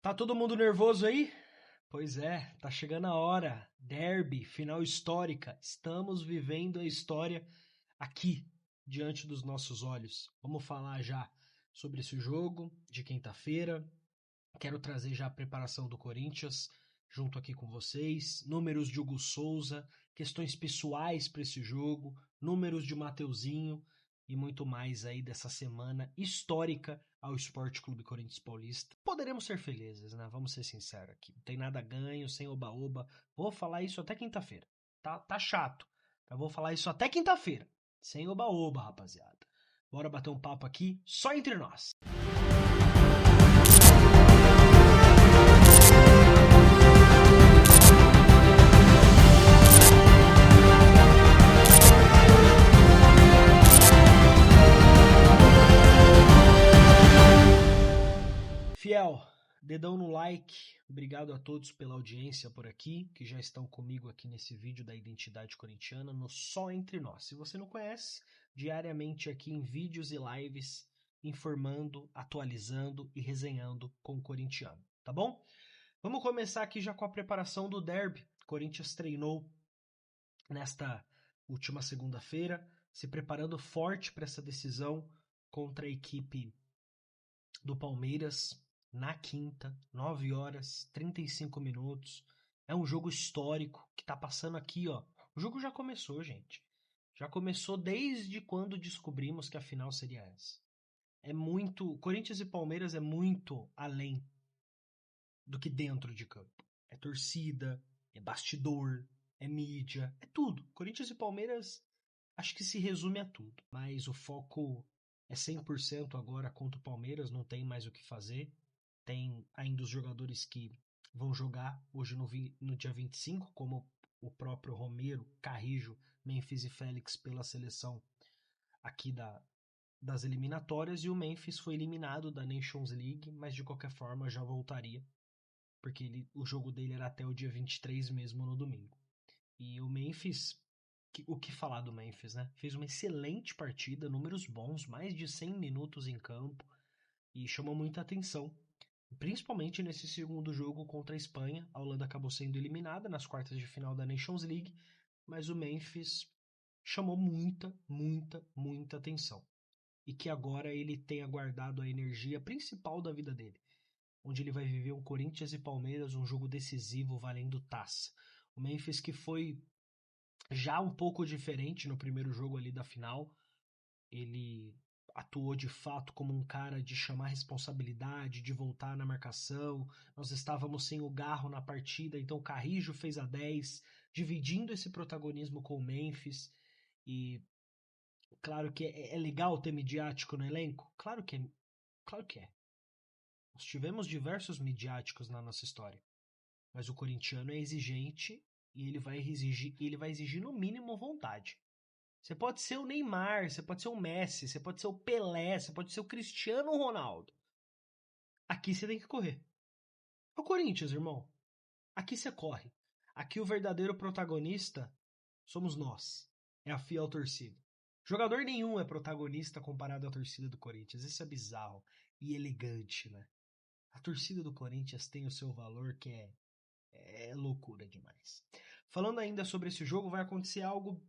Tá todo mundo nervoso aí? Pois é, tá chegando a hora. Derby, final histórica. Estamos vivendo a história aqui, diante dos nossos olhos. Vamos falar já sobre esse jogo de quinta-feira. Quero trazer já a preparação do Corinthians junto aqui com vocês. Números de Hugo Souza, questões pessoais para esse jogo, números de Mateuzinho e muito mais aí dessa semana histórica ao Esporte Clube Corinthians Paulista. Poderemos ser felizes, né? Vamos ser sinceros aqui. Não tem nada ganho, sem oba-oba. Vou falar isso até quinta-feira. Tá chato. Eu vou falar isso até quinta-feira. Sem oba-oba, rapaziada. Bora bater um papo aqui só entre nós. Fiel, dedão no like, obrigado a todos pela audiência por aqui, que já estão comigo aqui nesse vídeo da Identidade Corintiana, no Só Entre Nós. Se você não conhece, diariamente aqui em vídeos e lives, informando, atualizando e resenhando com o corintiano, tá bom? Vamos começar aqui já com a preparação do derby. O Corinthians treinou nesta última segunda-feira, se preparando forte para essa decisão contra a equipe do Palmeiras na quinta, 9 horas, 35 minutos. É um jogo histórico que tá passando aqui, ó. O jogo já começou, gente. Já começou desde quando descobrimos que a final seria essa. É muito. Corinthians e Palmeiras é muito além do que dentro de campo. É torcida, é bastidor, é mídia, é tudo. Corinthians e Palmeiras acho que se resume a tudo. Mas o foco é 100% agora contra o Palmeiras, não tem mais o que fazer. Tem ainda os jogadores que vão jogar hoje no dia 25, como o próprio Romero, Carrijo, Memphis e Félix pela seleção aqui das eliminatórias, e o Memphis foi eliminado da Nations League, mas de qualquer forma já voltaria, porque o jogo dele era até o dia 23 mesmo, no domingo. E o Memphis, o que falar do Memphis, né? Fez uma excelente partida, números bons, mais de 100 minutos em campo, e chamou muita atenção. Principalmente nesse segundo jogo contra a Espanha. A Holanda acabou sendo eliminada nas quartas de final da Nations League, mas o Memphis chamou muita atenção. E que agora ele tenha guardado a energia principal da vida dele, onde ele vai viver um Corinthians e Palmeiras, um jogo decisivo valendo taça. O Memphis que foi já um pouco diferente no primeiro jogo ali da final, ele atuou de fato como um cara de chamar responsabilidade, de voltar na marcação. Nós estávamos sem o Garro na partida, então o Carrijo fez a 10, dividindo esse protagonismo com o Memphis. E claro que é legal ter midiático no elenco? Claro que é. Claro que é. Nós tivemos diversos midiáticos na nossa história. Mas o corintiano é exigente e ele vai exigir no mínimo vontade. Você pode ser o Neymar, você pode ser o Messi, você pode ser o Pelé, você pode ser o Cristiano Ronaldo. Aqui você tem que correr. É o Corinthians, irmão. Aqui você corre. Aqui o verdadeiro protagonista somos nós. É a fiel torcida. Jogador nenhum é protagonista comparado à torcida do Corinthians. Isso é bizarro e elegante, né? A torcida do Corinthians tem o seu valor que é loucura demais. Falando ainda sobre esse jogo, vai acontecer algo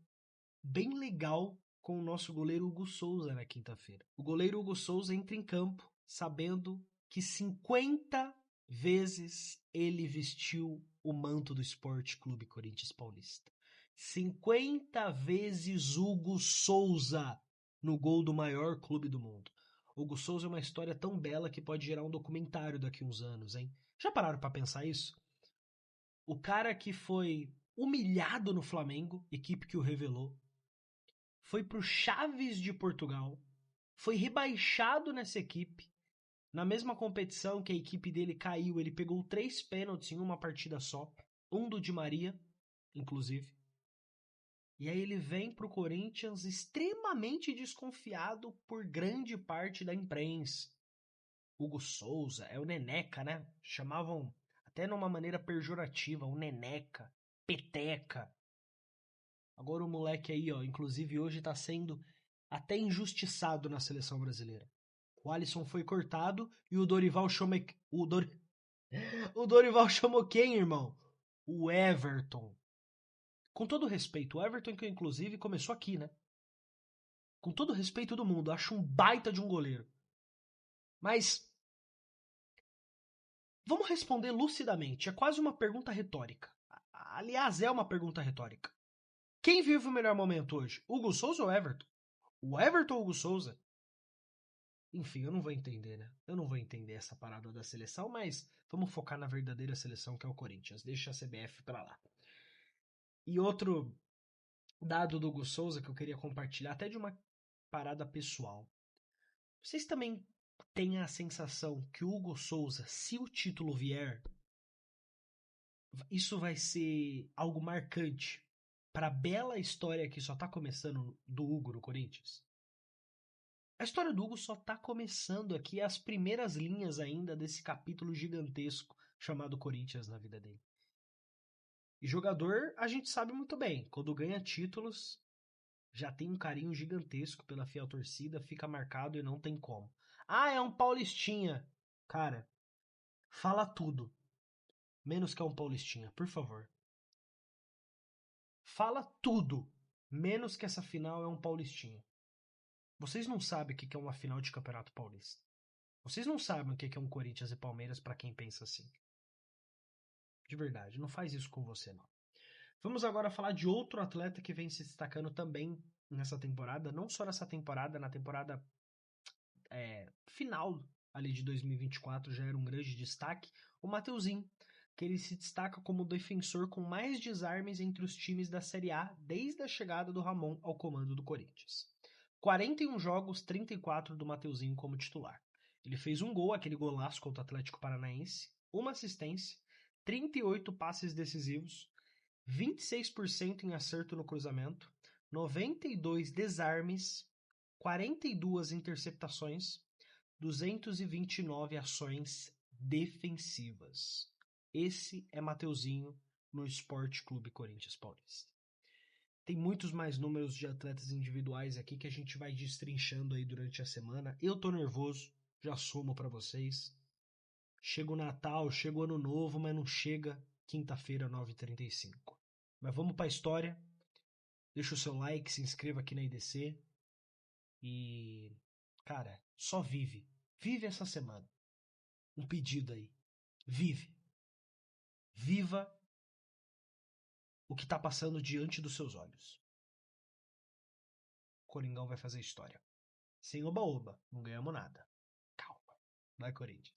bem legal com o nosso goleiro Hugo Souza na quinta-feira. O goleiro Hugo Souza entra em campo sabendo que 50 vezes ele vestiu o manto do Esporte Clube Corinthians Paulista. 50 vezes Hugo Souza no gol do maior clube do mundo. Hugo Souza é uma história tão bela que pode gerar um documentário daqui a uns anos, hein? Já pararam para pensar isso? O cara que foi humilhado no Flamengo, equipe que o revelou, foi pro Chaves de Portugal, foi rebaixado nessa equipe. Na mesma competição que a equipe dele caiu, ele pegou 3 pênaltis em uma partida só, um do Di Maria, inclusive. E aí ele vem pro Corinthians extremamente desconfiado por grande parte da imprensa. Hugo Souza, é o Neneca, né? Chamavam até numa maneira pejorativa, o Neneca, Peteca. Agora o moleque aí, ó, inclusive hoje tá sendo até injustiçado na seleção brasileira. O Alisson foi cortado e o Dorival O Dorival chamou quem, irmão? O Everton. Com todo respeito, o Everton que inclusive começou aqui, né? Com todo respeito do mundo, acho um baita de um goleiro. Mas vamos responder lucidamente. É quase uma pergunta retórica. Aliás, é uma pergunta retórica. Quem vive o melhor momento hoje? Hugo Souza ou Everton? O Everton ou Hugo Souza? Enfim, eu não vou entender, né? Eu não vou entender essa parada da seleção, mas vamos focar na verdadeira seleção que é o Corinthians. Deixa a CBF pra lá. E outro dado do Hugo Souza que eu queria compartilhar, até de uma parada pessoal. Vocês também têm a sensação que o Hugo Souza, se o título vier, isso vai ser algo marcante para a bela história que só tá começando do Hugo no Corinthians? A história do Hugo só tá começando aqui, as primeiras linhas ainda desse capítulo gigantesco chamado Corinthians na vida dele. E jogador, a gente sabe muito bem, quando ganha títulos, já tem um carinho gigantesco pela fiel torcida, fica marcado e não tem como. Ah, é um paulistinha. Cara, fala tudo, menos que é um paulistinha, por favor. Fala tudo, menos que essa final é um paulistinha. Vocês não sabem o que é uma final de Campeonato Paulista. Vocês não sabem o que é um Corinthians e Palmeiras para quem pensa assim. De verdade, não faz isso com você, não. Vamos agora falar de outro atleta que vem se destacando também nessa temporada, não só nessa temporada, na temporada final ali de 2024 já era um grande destaque, o Mateuzinho, que ele se destaca como defensor com mais desarmes entre os times da Série A desde a chegada do Ramon ao comando do Corinthians. 41 jogos, 34 do Mateuzinho como titular. Ele fez um gol, aquele golaço contra o Atlético Paranaense, uma assistência, 38 passes decisivos, 26% em acerto no cruzamento, 92 desarmes, 42 interceptações, 229 ações defensivas. Esse é Mateuzinho no Esporte Clube Corinthians Paulista. Tem muitos mais números de atletas individuais aqui que a gente vai destrinchando aí durante a semana. Eu tô nervoso, já somo para vocês. Chega o Natal, chega o Ano Novo, mas não chega quinta-feira, 9h35. Mas vamos pra história. Deixa o seu like, se inscreva aqui na IDC. E, cara, só vive. Vive essa semana. Um pedido aí. Vive. Viva o que tá passando diante dos seus olhos. O Coringão vai fazer história. Sem oba-oba, não ganhamos nada. Calma. Vai, Corinthians.